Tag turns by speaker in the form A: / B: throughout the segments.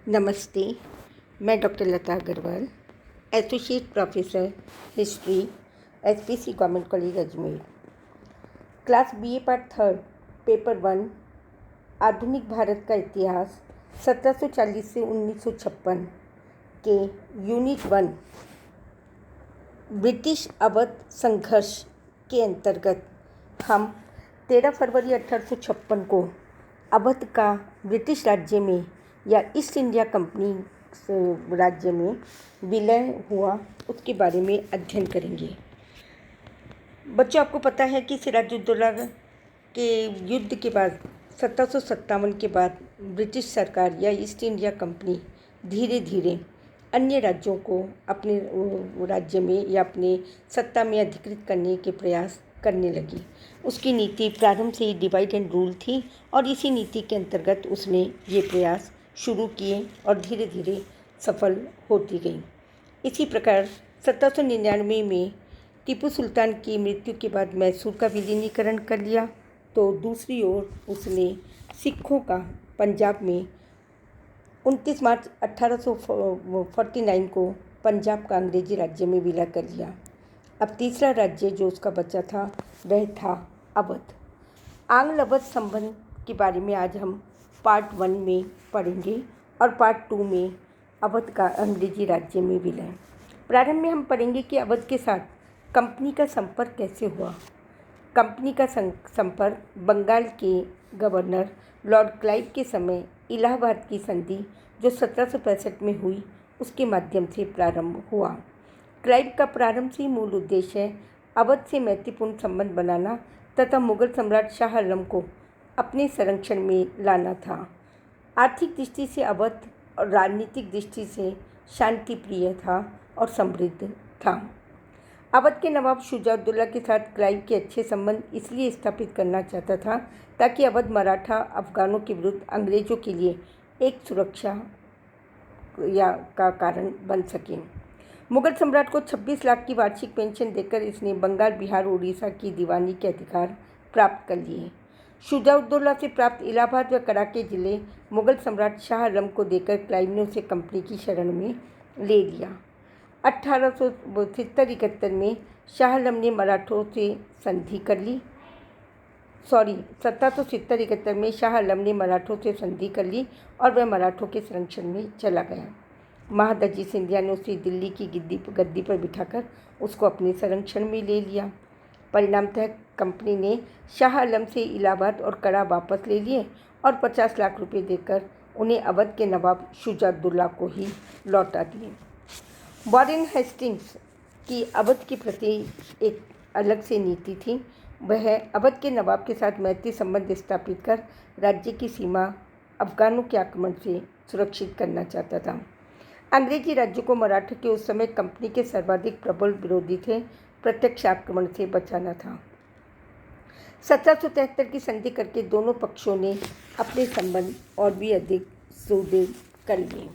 A: नमस्ते। मैं doctor Lata Agrawal, associate professor history, SPC government college Ajmer. Class BA part third, paper 1, आधुनिक भारत का इतिहास 1740 से 1956 के यूनिट 1 ब्रिटिश अवध संघर्ष के अंतर्गत हम 13 फरवरी 1856 को अवध का ब्रिटिश राज्य में या ईस्ट इंडिया कंपनी राज्य में विलय हुआ, उसके बारे में अध्ययन करेंगे। बच्चों, आपको पता है कि सिराजुद्दौला के युद्ध के बाद 1757 के बाद ब्रिटिश सरकार या ईस्ट इंडिया कंपनी धीरे धीरे अन्य राज्यों को अपने राज्य में या अपने सत्ता में अधिकृत करने के प्रयास करने लगी। उसकी नीति प्रारंभ से ही डिवाइड एंड रूल थी और इसी नीति के अंतर्गत उसने ये प्रयास शुरू किए और धीरे धीरे सफल होती गई। इसी प्रकार 1799 में टीपू सुल्तान की मृत्यु के बाद मैसूर का विलीनीकरण कर लिया, तो दूसरी ओर उसने सिखों का पंजाब में 29 मार्च 1849 को पंजाब का अंग्रेजी राज्य में विलय कर लिया। अब तीसरा राज्य जो उसका बचा था वह था अवध। आंग्ल अवध संबंध के बारे में आज हम पार्ट 1 में पढ़ेंगे और पार्ट 2 में अवध का अंग्रेजी राज्य में विलय। प्रारंभ में हम पढ़ेंगे कि अवध के साथ कंपनी का संपर्क कैसे हुआ। कंपनी का संपर्क बंगाल के गवर्नर लॉर्ड क्लाइव के समय इलाहाबाद की संधि जो 1765 में हुई, उसके माध्यम से प्रारंभ हुआ। क्लाइव का प्रारंभ से मूल उद्देश्य अवध से मैत्रीपूर्ण संबंध बनाना तथा मुगल सम्राट शाह आलम को अपने संरक्षण में लाना था। आर्थिक दृष्टि से अवध और राजनीतिक दृष्टि से शांति प्रिय था और समृद्ध था। अवध के नवाब शुजाउद्दौला के साथ क्लाइव के अच्छे संबंध इसलिए स्थापित करना चाहता था ताकि अवध मराठा अफगानों के विरुद्ध अंग्रेज़ों के लिए एक सुरक्षा का कारण बन सके। मुगल सम्राट को 26 लाख की वार्षिक पेंशन देकर इसने बंगाल, बिहार, उड़ीसा की दीवानी के अधिकार प्राप्त कर लिए। शुजाउद्दौला से प्राप्त इलाहाबाद व करा के जिले मुगल सम्राट शाह आलम को देकर क्लाइव ने उसे कंपनी की शरण में ले लिया। 1770-71 में शाह आलम ने मराठों से संधि कर ली 1770-71 में शाह आलम ने मराठों से संधि कर ली और वह मराठों के संरक्षण में चला गया। महादजी सिंधिया ने उसे दिल्ली की गद्दी पर बिठाकर उसको अपने संरक्षण में ले लिया। परिणामतः कंपनी ने शाह आलम से इलाहाबाद और कड़ा वापस ले लिए और 50 लाख रुपए देकर उन्हें अवध के नवाब शुजाउद्दौला को ही लौटा दिए। वॉरेन हेस्टिंग्स की अवध के प्रति एक अलग से नीति थी। वह अवध के नवाब के साथ मैत्री संबंध स्थापित कर राज्य की सीमा अफगानों के आक्रमण से सुरक्षित करना चाहता था। अंग्रेजी राज्य को मराठा के उस समय कंपनी के सर्वाधिक प्रबल विरोधी थे, प्रत्यक्ष आक्रमण से बचाना था। 1773 की संधि करके दोनों पक्षों ने अपने संबंध और भी अधिक सुदृढ़ कर लिए।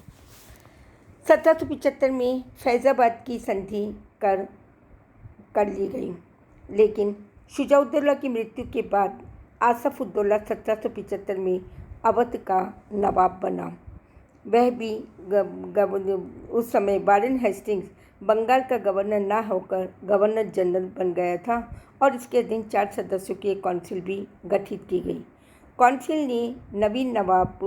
A: 1775 में फैज़ाबाद की संधि कर ली गई, लेकिन शुजाउद्दौला की मृत्यु के बाद आसफ उद्दौला 1775 में अवध का नवाब बना। वह भी उस समय वॉरेन हेस्टिंग्स बंगाल का गवर्नर ना होकर गवर्नर जनरल बन गया था और इसके अधीन 4 सदस्यों की एक काउंसिल भी गठित की गई। काउंसिल ने नवीन नवाब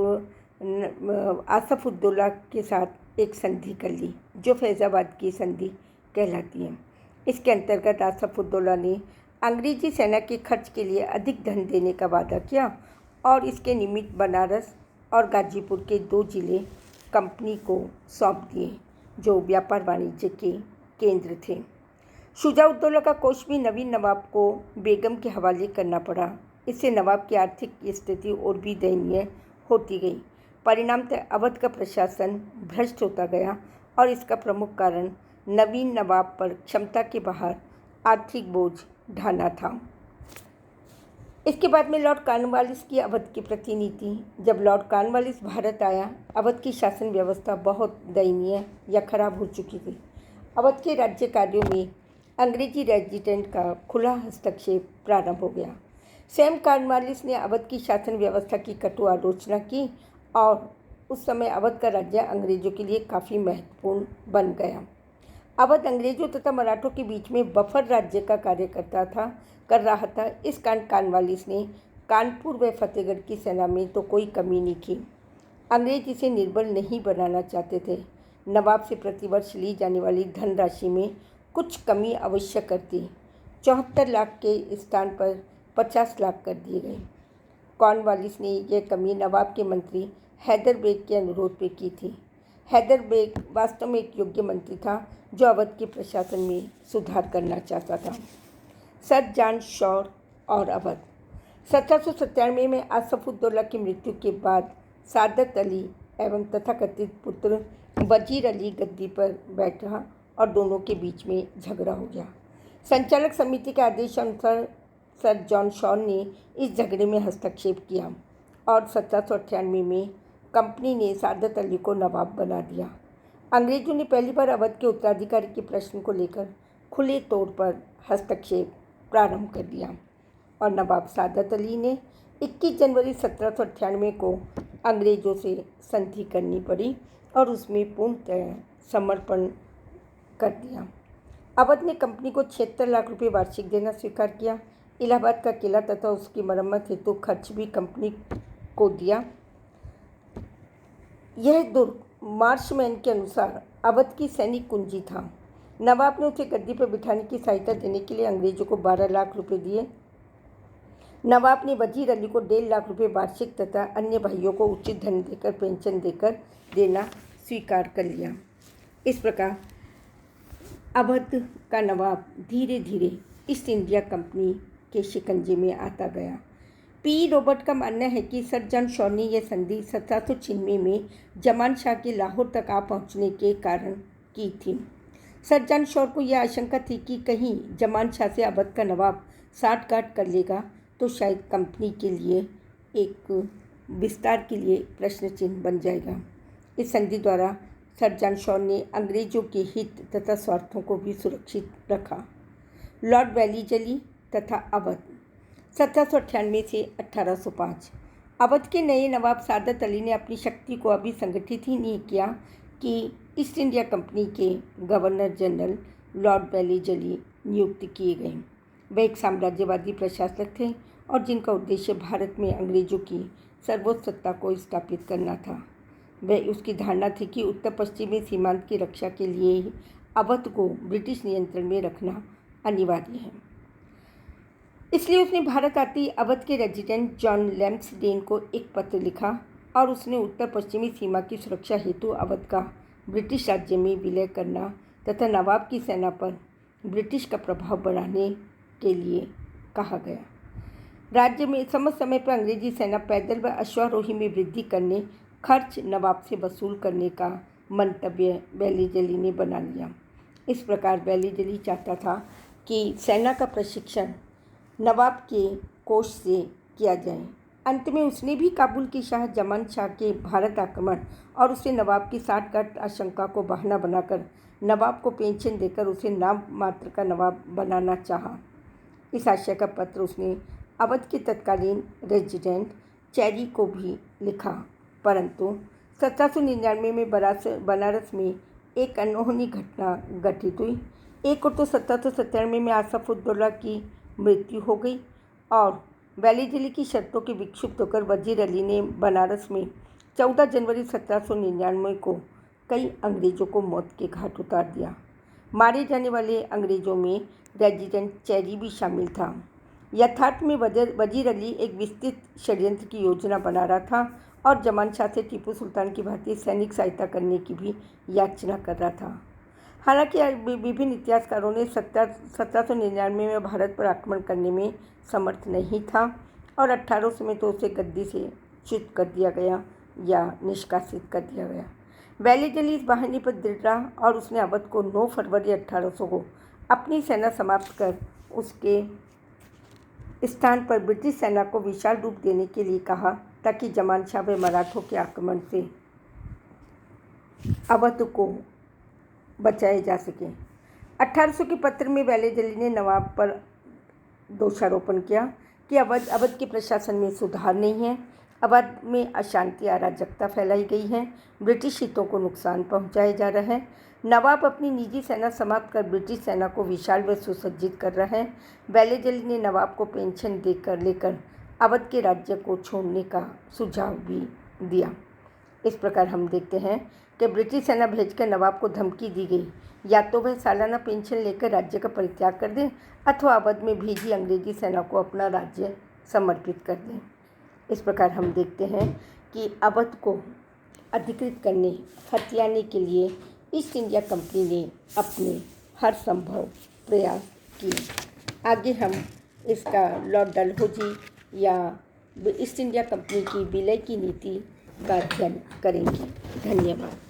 A: आसफ उद्दौला के साथ एक संधि कर ली जो फैज़ाबाद की संधि कहलाती है। इसके अंतर्गत आसफ उद्दौला ने अंग्रेजी सेना के खर्च के लिए अधिक धन देने का वादा किया और इसके निमित्त बनारस और गाजीपुर के 2 जिले कंपनी को सौंप दिए जो व्यापार वाणिज्य के केंद्र थे। शुजाउद्दौला का कोष भी नवीन नवाब को बेगम के हवाले करना पड़ा। इससे नवाब की आर्थिक स्थिति और भी दयनीय होती गई। परिणामतः अवध का प्रशासन भ्रष्ट होता गया और इसका प्रमुख कारण नवीन नवाब पर क्षमता के बाहर आर्थिक बोझ ढाना था। इसके बाद में लॉर्ड कॉर्नवालिस की अवध के प्रति नीति। जब लॉर्ड कॉर्नवालिस भारत आया, अवध की शासन व्यवस्था बहुत दयनीय या खराब हो चुकी थी। अवध के राज्य कार्यों में अंग्रेजी रेजिडेंट का खुला हस्तक्षेप प्रारंभ हो गया। सैम कॉर्नवालिस ने अवध की शासन व्यवस्था की कटु आलोचना की और उस समय अवध का राज्य अंग्रेजों के लिए काफ़ी महत्वपूर्ण बन गया। अवध अंग्रेजों तथा मराठों के बीच में बफर राज्य का कार्य कर रहा था। इस कारण कॉर्नवालिस ने कानपुर व फतेहगढ़ की सेना में तो कोई कमी नहीं की। अंग्रेज इसे निर्बल नहीं बनाना चाहते थे। नवाब से प्रतिवर्ष ली जाने वाली धनराशि में कुछ कमी अवश्य करती। 74 लाख के स्थान पर 50 लाख कर दिए गए। कॉर्नवालिस ने यह कमी नवाब के मंत्री हैदर बेग के अनुरोध पे की थी। हैदर बेग वास्तव में एक योग्य मंत्री था जो अवध के प्रशासन में सुधार करना चाहता था। सर जॉन शॉर और अवध। 1797 में आसफउद्दौला की मृत्यु के बाद सादत अली एवं तथाकथित पुत्र वजीर अली गद्दी पर बैठा और दोनों के बीच में झगड़ा हो गया। संचालक समिति के आदेशानुसार सर जॉन शॉर ने इस झगड़े में हस्तक्षेप किया और 1798 में कंपनी ने सादत अली को नवाब बना दिया। अंग्रेजों ने पहली बार अवध के उत्तराधिकारी के प्रश्न को लेकर खुले तौर पर हस्तक्षेप प्रारंभ कर दिया और नवाब सादत अली ने 21 जनवरी 1798 को अंग्रेजों से संधि करनी पड़ी और उसमें पूर्णतः समर्पण कर दिया। अवध ने कंपनी को 76 लाख रुपए वार्षिक देना स्वीकार किया। इलाहाबाद का किला तथा उसकी मरम्मत हेतु खर्च भी कंपनी को दिया। यह दुर्ग मार्शमैन के अनुसार अवध की सैनिक कुंजी था। नवाब ने उसे गद्दी पर बिठाने की सहायता देने के लिए अंग्रेजों को 12 लाख रुपए दिए। नवाब ने वजीर अली को 1.5 लाख रुपए वार्षिक तथा अन्य भाइयों को उचित धन देकर पेंशन देना स्वीकार कर लिया। इस प्रकार अवध का नवाब धीरे धीरे ईस्ट इंडिया कंपनी के शिकंजे में आता गया। पी रॉबर्ट का मानना है कि सर जॉन शॉर ने यह संधि 1796 में जमान शाह के लाहौर तक आ पहुंचने के कारण की थी। सर जॉन शॉर को यह आशंका थी कि कहीं जमान शाह से अवध का नवाब साठगांठ कर लेगा तो शायद कंपनी के लिए एक विस्तार के लिए प्रश्न चिन्ह बन जाएगा। इस संधि द्वारा सर जॉन शॉर ने अंग्रेजों के हित तथा स्वार्थों को भी सुरक्षित रखा। लॉर्ड वेलीजली तथा अवध 1798 से 1805। अवध के नए नवाब सादत अली ने अपनी शक्ति को अभी संगठित ही नहीं किया कि ईस्ट इंडिया कंपनी के गवर्नर जनरल लॉर्ड वेलीजली नियुक्त किए गए। वे एक साम्राज्यवादी प्रशासक थे और जिनका उद्देश्य भारत में अंग्रेजों की सर्वोच्च सत्ता को स्थापित करना था। वह उसकी धारणा थी कि उत्तर पश्चिमी सीमांत की रक्षा के लिए ही अवध को ब्रिटिश नियंत्रण में रखना अनिवार्य है। इसलिए उसने भारत आती अवध के रेजिडेंट जॉन लैम्सडेन को एक पत्र लिखा और उसने उत्तर पश्चिमी सीमा की सुरक्षा हेतु अवध का ब्रिटिश राज्य में विलय करना तथा नवाब की सेना पर ब्रिटिश का प्रभाव बढ़ाने के लिए कहा गया। राज्य में समय पर अंग्रेजी सेना पैदल व अश्वारोही में वृद्धि करने, खर्च नवाब से वसूल करने का मंतव्य वेलीजली ने बना लिया। इस प्रकार वेलीजली चाहता था कि सेना का प्रशिक्षण नवाब के कोष से किया जाए। अंत में उसने भी काबुल की शाह जमान शाह के भारत आक्रमण और उसे नवाब की साठगांठ आशंका को बहाना बनाकर नवाब को पेंशन देकर उसे नाम मात्र का नवाब बनाना चाहा। इस आशय का पत्र उसने अवध के तत्कालीन रेजिडेंट चेरी को भी लिखा, परंतु 1799 में बनारस में एक अनहोनी घटना घटित हुई। एक और तो 1797 में आसफउद्दौला की मृत्यु हो गई और वेलीजली की शर्तों के विक्षुब्ध होकर वजीर अली ने बनारस में 14 जनवरी 1799 को कई अंग्रेजों को मौत के घाट उतार दिया। मारे जाने वाले अंग्रेजों में रेजिडेंट चेरी भी शामिल था। यथार्थ में वजीर अली एक विस्तृत षड्यंत्र की योजना बना रहा था और जमान शाह से टीपू सुल्तान की भांति सैनिक सहायता करने की भी याचना कर रहा था। हालांकि विभिन्न इतिहासकारों ने 1799 में भारत पर आक्रमण करने में समर्थ नहीं था और 1800 में तो उसे गद्दी से च्युत कर दिया गया या निष्कासित कर दिया गया। वेलीजली इस बहाने पर दृढ़ रहा और उसने अवध को 9 फरवरी 1800 को अपनी सेना समाप्त कर उसके स्थान पर ब्रिटिश सेना को विशाल रूप देने के लिए कहा ताकि जमान शाह व मराठों के आक्रमण से अवध को बचाया जा सके। 1800 के पत्र में वेलीजली ने नवाब पर दोषारोपण किया कि अवध के प्रशासन में सुधार नहीं है अवध में अशांति अराजकता फैलाई गई है। ब्रिटिश हितों को नुकसान पहुंचाया जा रहा है। नवाब अपनी निजी सेना समाप्त कर ब्रिटिश सेना को विशाल व सुसज्जित कर रहा है। वेलेजली ने नवाब को पेंशन लेकर अवध के राज्य को छोड़ने का सुझाव भी दिया। इस प्रकार हम देखते हैं कि ब्रिटिश सेना भेजकर नवाब को धमकी दी गई, या तो वह सालाना पेंशन लेकर राज्य का परित्याग कर दें अथवा अवध में भेजी अंग्रेजी सेना को अपना राज्य समर्पित कर दें। इस प्रकार हम देखते हैं कि अवध को अधिकृत करने, हथियाने के लिए ईस्ट इंडिया कंपनी ने अपने हर संभव प्रयास किए। आगे हम इसका लॉर्ड डलहौजी या ईस्ट इंडिया कंपनी की विलय की नीति का अध्ययन करेंगे। धन्यवाद।